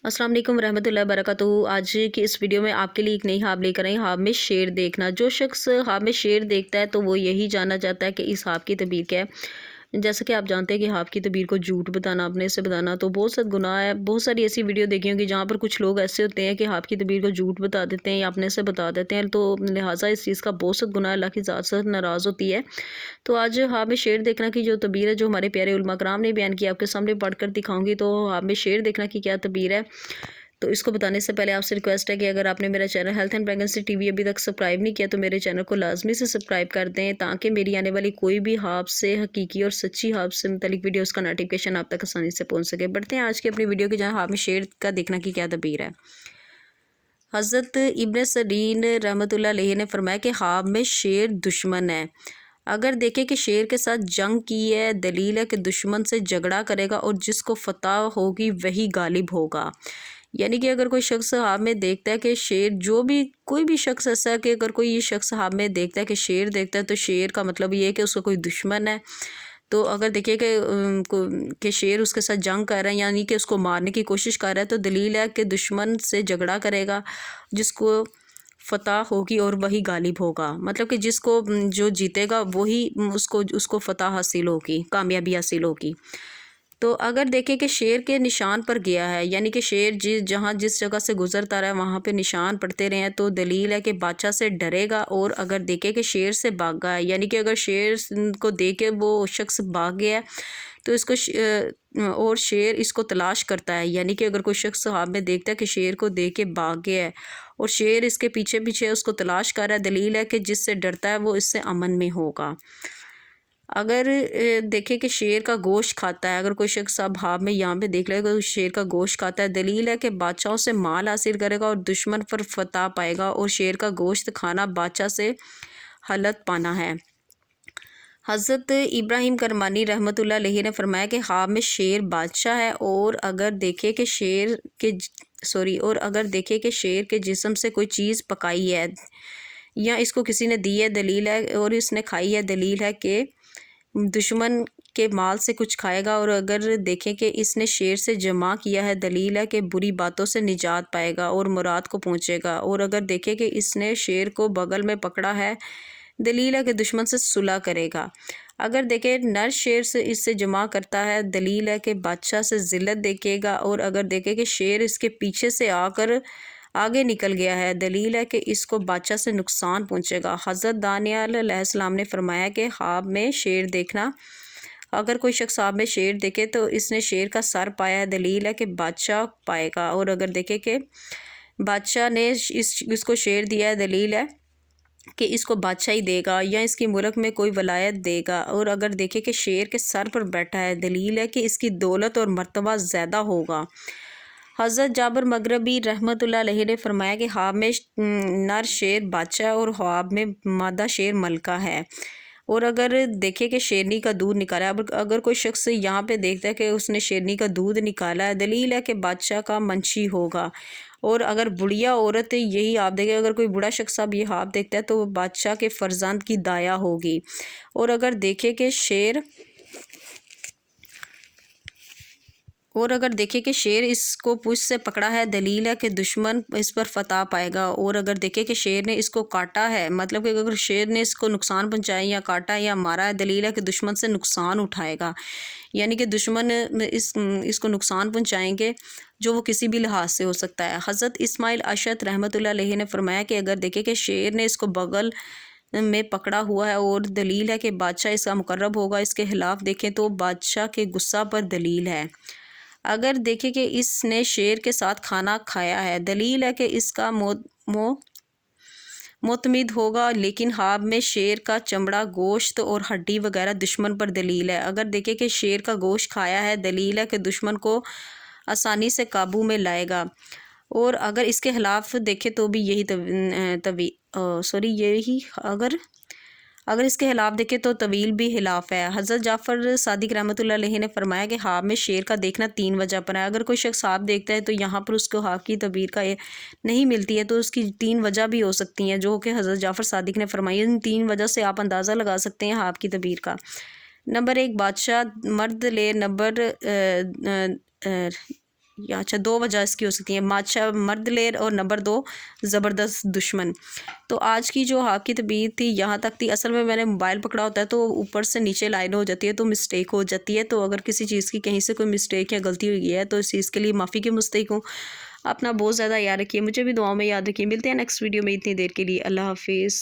अस्सलाम वालेकुम रहमतुल्लाहि व बरकातहू। आज की इस वीडियो में आपके लिए एक नई ख्वाब लेकर आई। ख्वाब में शेर देखना। जो शख्स ख्वाब में शेर देखता है तो वो यही जानना चाहता है कि इस ख्वाब की तबीर क्या है। जैसा कि आप जानते हैं कि ख्वाब की तबीर को झूठ बताना, अपने से बताना तो बहुत सख्त गुनाह है। बहुत सारी ऐसी वीडियो देखी होंगी जहाँ पर कुछ लोग ऐसे होते हैं कि ख्वाब की तबीर को झूठ बता देते हैं या अपने से बता देते हैं, तो लिहाजा इस चीज़ का बहुत सख्त गुनाह अल्लाह की ज़ात से नाराज़ होती है। तो आज ख्वाब में शेर देखना की जो तबीर है, जो हमारे प्यारे उलमा कराम ने बयान किया, आपके सामने पढ़कर दिखाऊंगी। तो ख्वाब में शेर देखना की क्या तबीर है, तो इसको बताने से पहले आपसे रिक्वेस्ट है कि अगर आपने मेरा channel health and pregnancy TV अभी तक सब्सक्राइब नहीं किया तो मेरे चैनल को लाजमी से सब्सक्राइब कर दें, ताकि मेरी आने वाली कोई भी ख्वाब से हकीकी और सच्ची ख्वाब से मुतल्लिक वीडियोस का नोटिफिकेशन आप तक आसानी से पहुंच सके। बढ़ते हैं आज की अपनी वीडियो की, जहाँ ख्वाब में शेर का देखना की क्या तबीर है। हज़रत इब्न सरीन रहमतुल्लाह अलैहि ने फरमाया कि ख्वाब में शेर दुश्मन है। अगर देखे कि शेर के साथ जंग की है, दलील है कि दुश्मन से झगड़ा करेगा और जिसको फतह होगी वही गालिब होगा। यानी कि अगर कोई शख्स ख्वाब में देखता है कि शेर, जो भी कोई भी शख्स ऐसा है कि अगर कोई ये शख्स ख्वाब में देखता है कि शेर देखता है, तो शेर का मतलब ये है कि उसका कोई दुश्मन है। तो अगर देखिए कि शेर उसके साथ जंग कर रहा है, यानी कि उसको मारने की कोशिश कर रहा है, तो दलील है कि दुश्मन से झगड़ा करेगा, जिसको फ़तह होगी और वही गालिब होगा। मतलब कि जिसको जो जीतेगा वही उसको उसको फ़तह हासिल होगी, कामयाबी हासिल होगी। तो अगर देखें कि शेर के निशान पर गया है, यानी कि शेर जिस जगह से गुजरता रहा है वहाँ पे निशान पड़ते रहे हैं, तो दलील है कि बादशाह से डरेगा। और अगर देखें कि शेर से भागा है, यानी कि अगर शेर को देख के वो शख्स भाग गया है, तो और शेर इसको तलाश करता है, यानी कि अगर कोई शख्स ख्वाब में देखता है कि शेर को देख के भाग गया है और शेर इसके पीछे पीछे उसको तलाश कर रहा है, दलील है कि जिससे डरता है वो इससे अमन में होगा। अगर देखें कि शेर का गोश्त खाता है, अगर कोई शख्स आप ख्वाब में यहाँ पे देख लेगा तो शेर का गोश्त खाता है, दलील है कि बादशाहों से माल हासिल करेगा और दुश्मन पर फतह पाएगा। और शेर का गोश्त खाना बादशाह से हलत पाना है। हज़रत इब्राहिम करमानी रहमतुल्लाह अलैहि ने फरमाया कि ख्वाब में शेर बादशाह है, और अगर देखे कि शेर के जिस्म से कोई चीज़ पकाई है या इसको किसी ने दी है, दलील है, और इसने खाई है, दलील है कि दुश्मन के माल से कुछ खाएगा। और अगर देखें कि इसने शेर से जमा किया है, दलील है कि बुरी बातों से निजात पाएगा और मुराद को पहुँचेगा। और अगर देखें कि इसने शेर को बगल में पकड़ा है, दलील है कि दुश्मन से सुलह करेगा। अगर देखें नर शेर से इससे जमा करता है, दलील है कि बादशाह से ज़िल्लत देखेगा। और अगर देखें कि शेर इसके पीछे से आकर आगे निकल गया है, दलील है कि इसको बादशाह से नुकसान पहुंचेगा। हज़रत दानियाल अलैहिस्सलाम ने फरमाया कि ख्वाब में शेर देखना, अगर कोई शख्स ख्वाब में शेर देखे तो इसने शेर का सर पाया है, दलील है कि बादशाह पाएगा। और अगर देखे कि बादशाह ने इसको शेर दिया है, दलील है कि इसको बादशाही देगा या इसकी मुल्क में कोई वलायत देगा। और अगर देखे कि शेर के सर पर बैठा है, दलील है कि इसकी दौलत और मर्तबा ज़्यादा होगा। हज़रत जाबर मगरबी रहमतुल्लाह अलैहि ने फरमाया कि ख्वाब में नर शेर बादशाह और ख्वाब में मादा शेर मलका है। और अगर देखे कि शेरनी का दूध निकाला है, अगर कोई शख्स यहाँ पे देखता है कि उसने शेरनी का दूध निकाला है, दलील है कि बादशाह का मंशी होगा। और अगर बुढ़िया औरत यही आप देखे, अगर कोई बूढ़ा शख्स अब ये ख्वाब देखता है तो बादशाह के फर्जंद की दाया होगी। और अगर देखे कि शेर इसको पूंछ से पकड़ा है, दलील है कि दुश्मन इस पर फतह पाएगा। और अगर देखे कि शेर ने इसको काटा है, मतलब कि अगर शेर ने इसको नुकसान पहुंचाया या काटा या मारा है, दलील है कि दुश्मन से नुकसान उठाएगा, यानी कि दुश्मन इसको नुकसान पहुंचाएंगे जो वो किसी भी लिहाज से हो सकता है। हज़रत इस्माइल अशद रहमतुल्लाह अलैहि ने फरमाया कि अगर देखे कि शेर ने इसको बगल में पकड़ा हुआ है, और दलील है कि बादशाह इसका मुकर्रब होगा, इसके खिलाफ देखें तो बादशाह के गुस्सा पर दलील है। अगर देखें कि इसने शेर के साथ खाना खाया है, दलील है कि इसका मोतमिद होगा। लेकिन ख्वाब में शेर का चमड़ा, गोश्त और हड्डी वगैरह दुश्मन पर दलील है। अगर देखें कि शेर का गोश्त खाया है, दलील है कि दुश्मन को आसानी से काबू में लाएगा। और अगर इसके खिलाफ देखें तो भी अगर इसके खिलाफ देखें तो तवील भी खिलाफ है। हज़रत जाफ़र सादिक रहमतुल्लाह अलैहि ने फरमाया कि ख्वाब में शेर का देखना 3 वजह पर है। अगर कोई शख्स ख्वाब देखता है तो यहाँ पर उसको ख्वाब की तबीर का ये नहीं मिलती है, तो उसकी 3 वजह भी हो सकती हैं, जो कि हज़रत जाफ़र सादिक ने फरमाई। इन 3 वजह से आप अंदाज़ा लगा सकते हैं ख्वाब की तबीर का। नंबर 1, बादशाह मर्द ले। یا اچھا 2 وجہ اس کی ہو سکتی ہیں، بادشاہ مرد لیر اور نمبر 2 زبردست دشمن۔ تو آج کی جو آپ کی طبیعت تھی یہاں تک تھی، اصل میں میں نے موبائل پکڑا ہوتا ہے تو اوپر سے نیچے لائن ہو جاتی ہے تو مسٹیک ہو جاتی ہے، تو اگر کسی چیز کی کہیں سے کوئی مسٹیک یا غلطی ہوئی ہے تو اس چیز کے لیے معافی کی مستحق ہوں۔ اپنا بہت زیادہ یاد رکھیے، مجھے بھی دعاؤں میں یاد رکھیے۔ ملتے ہیں نیکسٹ ویڈیو میں، اتنی دیر کے لیے اللہ حافظ۔